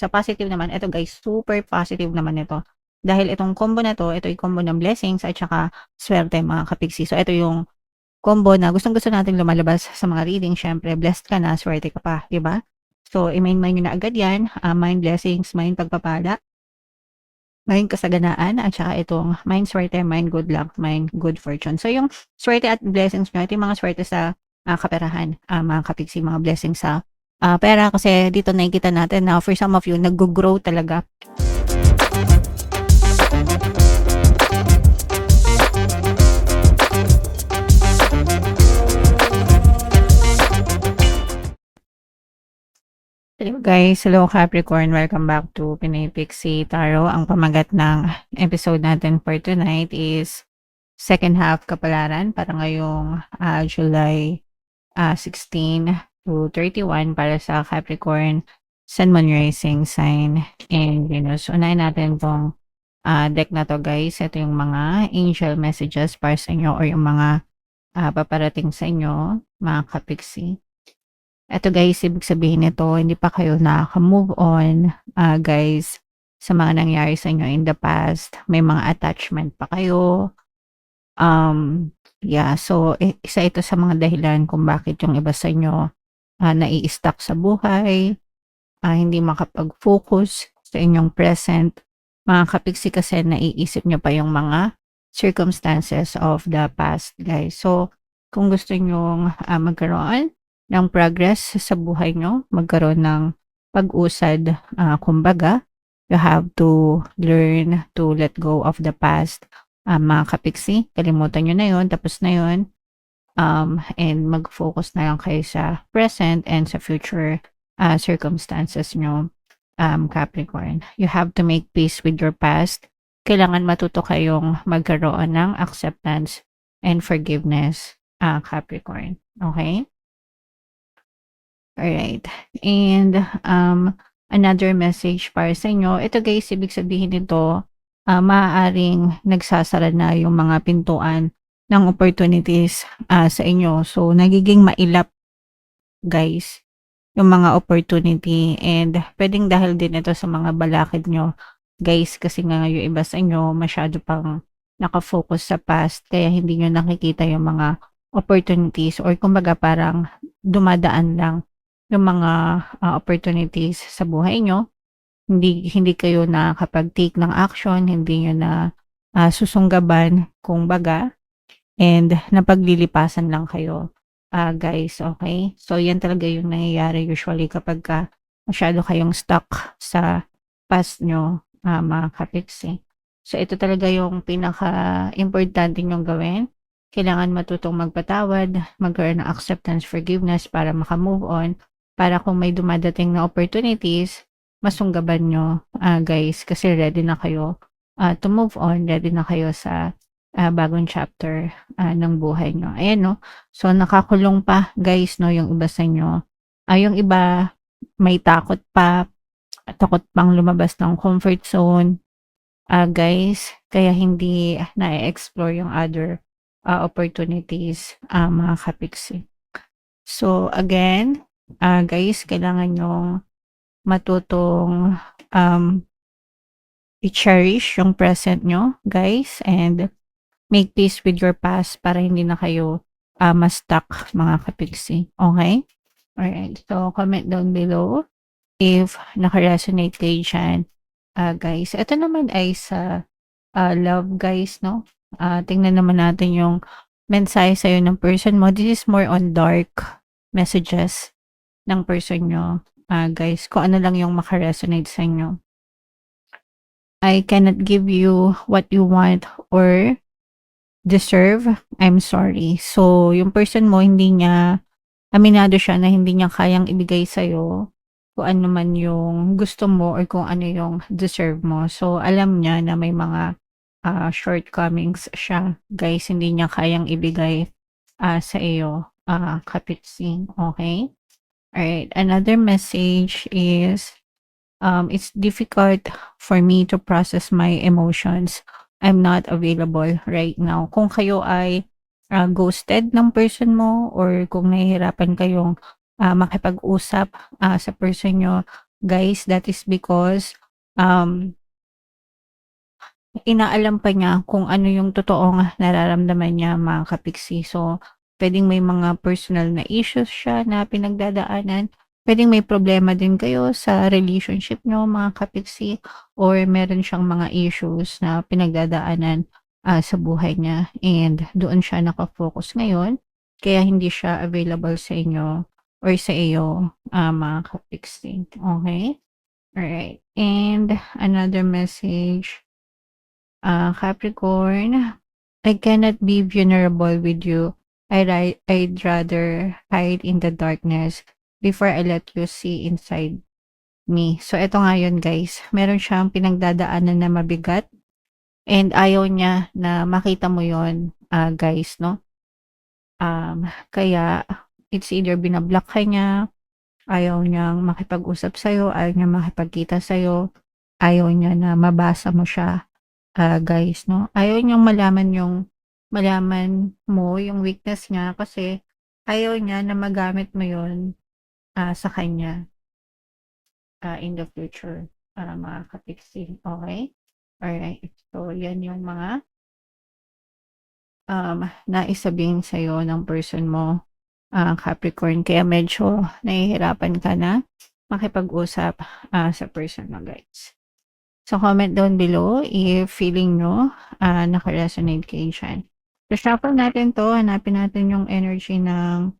Sa positive naman, eto guys, super positive naman ito. Dahil itong combo na 'to, ito ay combo ng blessings at saka swerte mga ka-Pixie. So ito yung combo na gustong-gusto nating lumalabas sa mga reading. Siyempre blessed ka na, swerte ka pa, 'di ba? So i-main niyo na agad 'yan, mind blessings, mind pagpapala, mind kasaganaan, at saka itong mind swerte, mind good luck, mind good fortune. So yung swerte at blessings niyo, ito yung mga swerte sa kaperahan, mga ka-Pixie, mga blessings sa pera, kasi dito nakikita natin na for some of you naggo-grow talaga. Hello guys, hello Capricorn, welcome back to Pinoy Pixie Tarot. Ang pamagat ng episode natin for tonight is second half kapalaran para ngayong July 16 to 31 para sa Capricorn, Sun, Moon, Rising sign, and Venus. Unahin natin tong deck na to guys. Ito yung mga angel messages para sa inyo or yung mga paparating sa inyo, mga kapixie. Eto guys, ibig sabihin nito, hindi pa kayo nakaka-move on, guys, sa mga nangyari sa inyo in the past. May mga attachment pa kayo. Yeah, so isa ito sa mga dahilan kung bakit yung iba sa inyo nai-stuck sa buhay, hindi makapag-focus sa inyong present. Mga kapiksi kasi naiisip nyo pa yung mga circumstances of the past, guys. So, kung gusto nyong magkaroon ng progress sa buhay nyo, magkaroon ng pag-usad, kumbaga, you have to learn to let go of the past. Mga kapiksi, kalimutan nyo na yun, tapos na yun. And mag-focus na lang kayo sa present and sa future circumstances nyo, Capricorn. You have to make peace with your past. Kailangan matuto kayong magkaroon ng acceptance and forgiveness, Capricorn. Okay? Alright. And another message para sa inyo. Ito guys, ibig sabihin nito, maaaring nagsasara na yung mga pintuan ng opportunities sa inyo. So, nagiging mailap, guys, yung mga opportunity, and pwedeng dahil din ito sa mga balakid nyo, guys, kasi nga yung iba sa inyo masyado pang nakafocus sa past, kaya hindi nyo nakikita yung mga opportunities, or kumbaga parang dumadaan lang yung mga opportunities sa buhay nyo. Hindi kayo nakakapag-take ng action, hindi nyo na susunggaban, kumbaga, and napaglilipasan lang kayo, guys, okay? So, yan talaga yung nangyayari usually kapag masyado kayong stuck sa past nyo, mga kapiksi. So, ito talaga yung pinaka-importante nyong gawin. Kailangan matutong magpatawad, magkaroon ng acceptance, forgiveness para makamove on, para kung may dumadating na opportunities, masunggaban nyo, guys, kasi ready na kayo to move on, ready na kayo sa bagong chapter ng buhay nyo. Ayan, no? So, nakakulong pa, guys, no, yung iba sa inyo. Yung iba, may takot pa, takot pang lumabas ng comfort zone, guys, kaya hindi na-explore yung other opportunities, mga kapiksi. So, again, guys, kailangan nyong matutong i-cherish yung present nyo, guys, and make peace with your past para hindi na kayo ma-stuck, mga kapiksi. Okay? Alright. So, comment down below if naka-resonate kayo dyan, guys. Ito naman ay sa love, guys, no? Tingnan naman natin yung mensahe sa'yo ng person mo. This is more on dark messages ng person nyo, guys. Kung ano lang yung maka-resonate sa inyo. I cannot give you what you want or deserve. I'm sorry. So, yung person mo, hindi niya, aminado siya na hindi niya kayang ibigay sa'yo kung ano man yung gusto mo or kung ano yung deserve mo. So, alam niya na may mga shortcomings siya. Guys, hindi niya kayang ibigay sa iyo, kapitsi. Okay? Alright. Another message is, it's difficult for me to process my emotions. I'm not available right now. Kung kayo ay ghosted ng person mo, or kung nahihirapan kayong makipag-usap sa person nyo, Guys, that is because, um, inaalam pa niya kung ano yung totoong nararamdaman niya, mga kapiksi. So, puwedeng may mga personal na issues siya na pinagdadaanan, puwedeng may problema din kayo sa relationship niyo, mga kapiksi, or meron siyang mga issues na pinagdadaanan, sa buhay niya, and doon siya naka-focus ngayon, kaya hindi siya available sa inyo or sa iyo, mga kapiksi, okey? Alright, and another message, Capricorn, I cannot be vulnerable with you. I'd rather hide in the darkness before I let you see inside me. So, eto nga yun, guys. Meron siyang pinagdadaanan na mabigat and ayaw niya na makita mo yun, guys, no? Kaya it's either binablock ka niya, ayaw niyang makipag-usap sa'yo, ayaw niyang makipagkita sa'yo, ayaw niya na mabasa mo siya. Guys, 'no, ayaw niyang malaman mo yung weakness niya kasi ayaw niya na magamit mo yun, sa kanya, in the future, mga kapiksi, okey? Alright, so yan yung mga, nais sabihin sa'yo ng person mo, Capricorn, kaya medyo nahihirapan ka na makipag-usap, sa person mo, guys. So, comment down below if feeling nyo, naka-resonate kayo diyan. So, shuffle natin 'to, hanapin natin yung energy ng,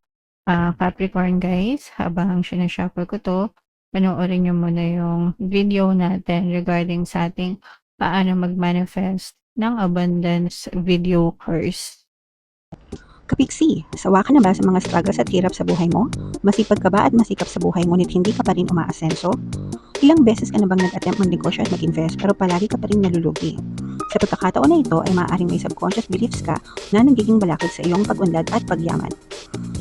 Capricorn, guys. Habang sina-shuffle ko 'to, panoorin niyo muna yung video natin regarding sa ating paano mag-manifest ng abundance video course. Kapiksi, sawa ka na ba sa mga struggles at hirap sa buhay mo? Masipag ka ba at masikap sa buhay ngunit hindi ka pa rin umaasenso? Ilang beses ka na bang nag-attempt magnegosyo at mag-invest pero palagi ka pa rin nalulugi? Sa pagkakataon na ito ay maaaring may subconscious beliefs ka na nagiging balakid sa iyong pag-unlad at pagyaman.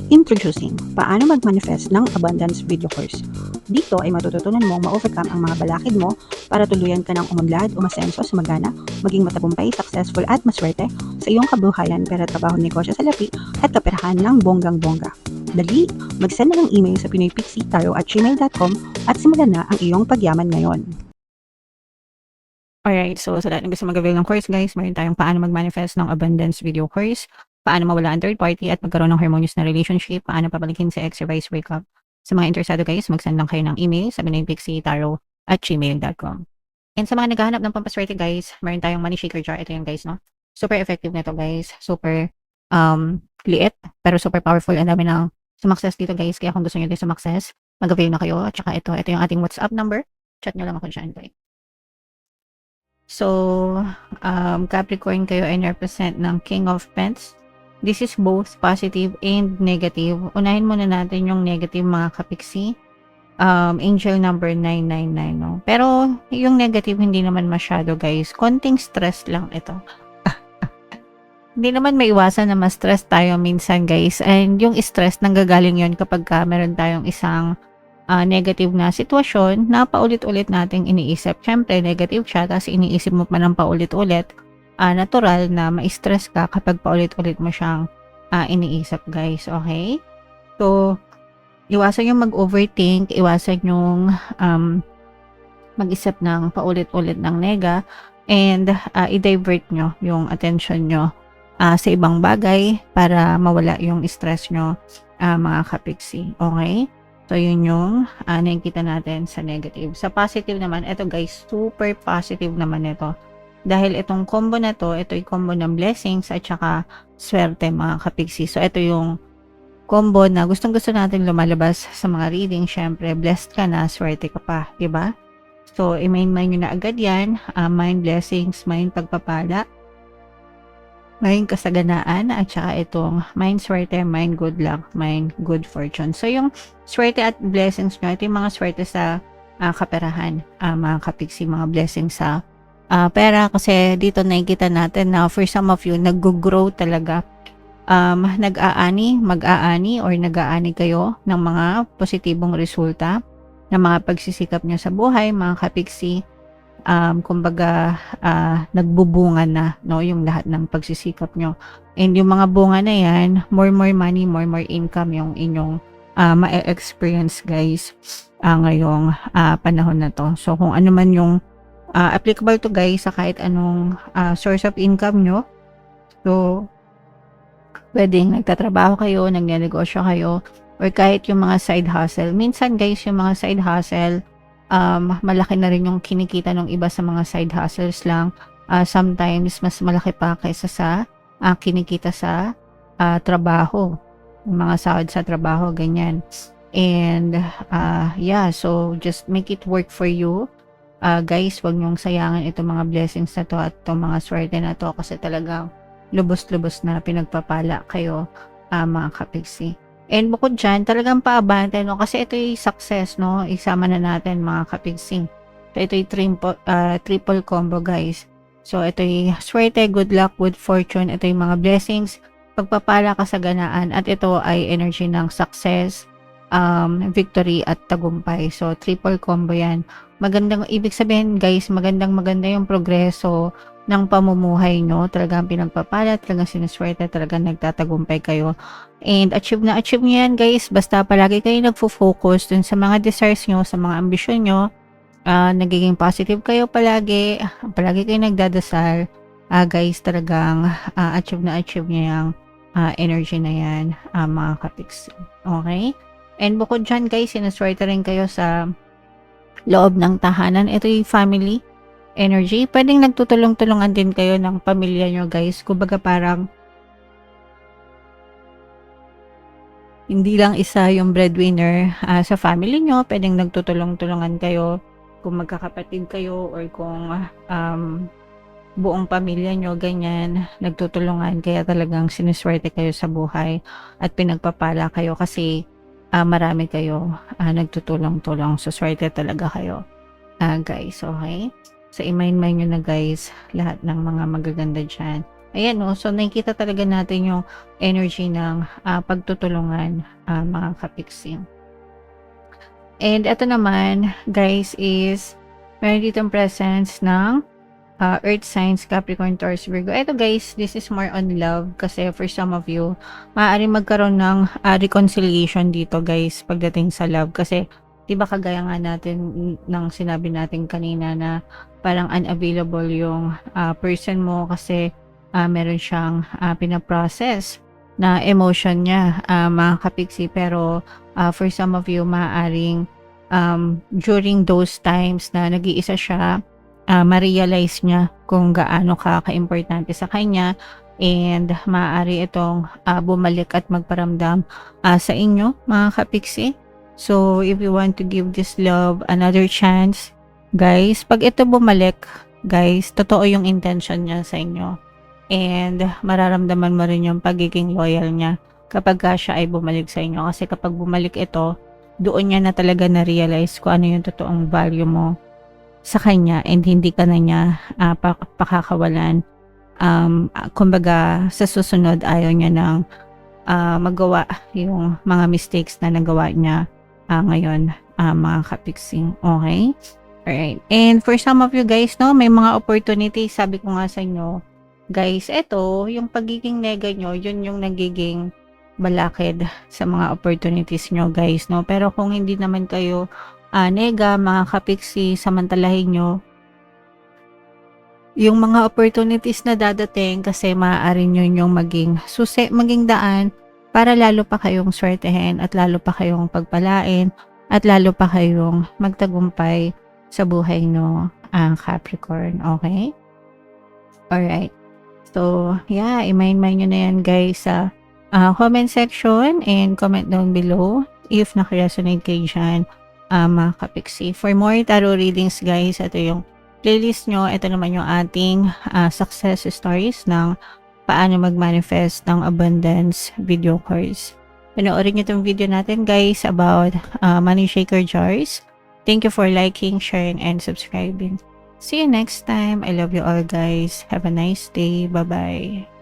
Introducing, paano mag-manifest ng abundance video course. Dito ay matututunan mong ma-overcome ang mga balakid mo para tuluyan ka ng umunlad, umasenso, sumagana, maging matagumpay, successful at maswerte sa iyong kabuhayan, pera, trabaho, negosyo sa lapi at kaperahan ng bonggang-bongga. Dali, mag-send na ng email sa pinoypixitaro@gmail.com at simulan na ang iyong pagyaman ngayon. Alright, so sa lahat ng gusto mag-avail ng course, guys, meron tayong paano mag-manifest ng abundance video course, paano mawala ang third party at magkaroon ng harmonious na relationship, paano pabalikin sa ex or vice breakup. Sa mga interesado, guys, mag-send lang kayo ng email sa pinoypixitaro@gmail.com. And sa mga naghahanap ng pampaswerte, guys, meron tayong money shaker jar. Ito yung guys, no? Super effective nito, guys. Super liit, pero super powerful. Ang dami ng sumakses dito, guys. Kaya kung gusto nyo din sumakses, mag-avail na kayo. At saka ito yung ating WhatsApp number. Chat nyo lang ako dyan, guys. So, Capricorn, kayo ay represent ng King of Pentacles. This is both positive and negative. Unahin muna natin yung negative, mga kapiksi. Angel number 999, no? Pero yung negative hindi naman masyado, guys. Konting stress lang ito. Hindi naman maiwasan na ma-stress tayo minsan, guys. And yung stress nanggagaling yon kapag meron tayong isang negative na sitwasyon na paulit-ulit nating iniisip. Siyempre, negative siya, tapos iniisip mo pa ng paulit-ulit. Natural na ma-stress ka kapag paulit-ulit mo siyang iniisip, guys. Okay? So, iwasan yung mag-overthink, iwasan yung mag-isip ng paulit-ulit ng nega, and i-divert nyo yung attention nyo sa ibang bagay para mawala yung stress nyo, mga kapiksi. Okay? So, yun yung nakikita natin sa negative. Sa positive naman, ito guys, super positive naman ito. Dahil itong combo na to, ito yung combo ng blessings at saka swerte, mga kapiksi. So, ito yung combo na gustong-gusto natin lumalabas sa mga reading. Syempre, blessed ka na, swerte ka pa, diba? So, i-main nyo na agad yan. Mind blessings, mind pagpapala, mind kasaganaan, at saka itong mind swerte, mind good luck, mind good fortune. So, yung swerte at blessings nyo, ito yung mga swerte sa kaperahan, mga kapiksi, mga blessings sa pera. Kasi dito nakikita natin na for some of you, nag-grow talaga. Mag-aani or nag-aani kayo ng mga positibong resulta ng mga pagsisikap nyo sa buhay, mga kapiksi. Kumbaga nagbubunga na, no, yung lahat ng pagsisikap nyo, and yung mga bunga na yan, more money, more income yung inyong ma-experience guys ngayong panahon na to. So kung ano man yung applicable to guys sa kahit anong source of income nyo. So pwedeng nagtatrabaho kayo, nagnenegosyo kayo, or kahit yung mga side hustle. Minsan guys, yung mga side hustle, malaki na rin yung kinikita ng iba sa mga side hustles lang. Sometimes, mas malaki pa kaysa sa kinikita sa trabaho. Yung mga sahod sa trabaho, ganyan. And, yeah, so just make it work for you. Guys, wag niyong sayangan itong mga blessings na to at itong mga swerte na to kasi talagang lubos-lubos na pinagpapala kayo, mga kapiksi. And bukod dyan, talagang paabante, no? Kasi ito yung success, no? Isama na natin, mga kapiksi. So, ito yung triple combo, guys. So, ito yung swerte, good luck, good fortune. Ito yung mga blessings, pagpapala, kasaganaan. At ito ay energy ng success, victory, at tagumpay. So, triple combo yan. Magandang, ibig sabihin, guys, maganda yung progreso ng pamumuhay nyo, talagang pinagpapala, talagang sinuswerte, talagang nagtatagumpay kayo. And achieve nyo yan guys, basta palagi kayo nagfo-focus dun sa mga desires nyo, sa mga ambisyon nyo, nagiging positive kayo palagi kayo nagdadasal, guys, talagang achieve nyo yung energy na yan, mga kapiksi. Okay? And bukod dyan guys, sinuswerte rin kayo sa loob ng tahanan. Ito yung family energy. Pwedeng nagtutulong-tulungan din kayo ng pamilya nyo guys. Kumbaga parang hindi lang isa yung breadwinner sa family nyo. Pwedeng nagtutulong-tulungan kayo kung magkakapatid kayo or kung buong pamilya nyo, ganyan, nagtutulungan. Kaya talagang sinuswerte kayo sa buhay at pinagpapala kayo kasi marami kayo nagtutulong-tulong. So, swerte talaga kayo, guys. Okay? So, i-mind nyo na guys, lahat ng mga magaganda dyan. Ayan o, so nakikita talaga natin yung energy ng pagtutulungan, mga kapiksi. And ito naman, guys, is meron ditong presence ng Earth signs, Capricorn, Taurus, Virgo. Ito guys, this is more on love kasi for some of you, maaaring magkaroon ng reconciliation dito guys pagdating sa love kasi diba kagaya nga natin ng sinabi natin kanina na parang unavailable yung person mo kasi meron siyang pinaprocess na emotion niya, mga kapiksi. Pero for some of you, maaaring during those times na nag-iisa siya, ma-realize niya kung gaano ka-importante sa kanya and maaari itong bumalik at magparamdam sa inyo, mga kapiksi. So, if you want to give this love another chance, guys, pag ito bumalik, guys, totoo yung intention niya sa inyo. And mararamdaman mo rin yung pagiging loyal niya kapag siya ay bumalik sa inyo. Kasi kapag bumalik ito, doon niya na talaga na-realize kung ano yung totoong value mo sa kanya and hindi ka na niya pakakawalan. Kumbaga, sa susunod, ayaw niya nang magawa yung mga mistakes na nagawa niya ngayon, mga kapiksing. Okay? Alright. And for some of you guys, no, may mga opportunities. Sabi ko nga sa inyo, guys, eto, yung pagiging nega nyo, yun yung nagiging balakid sa mga opportunities nyo, guys, no? Pero kung hindi naman kayo nega, mga kapiksi, samantalahin nyo yung mga opportunities na dadating kasi maaari nyo yung maging susi, maging daan para lalo pa kayong swertehin at lalo pa kayong pagpalain at lalo pa kayong magtagumpay sa buhay nyo, ang Capricorn. Okay? Alright. So, yeah, i-mind nyo na yan guys sa comment section and comment down below if nakaresonate kayo dyan, mga kapiksi. For more tarot readings guys, ito yung playlist nyo. Ito naman yung ating success stories ng paano mag-manifest ng abundance video course. Panoorin nyo itong video natin guys about money shaker jars. Thank you for liking, sharing, and subscribing. See you next time. I love you all guys. Have a nice day. Bye-bye.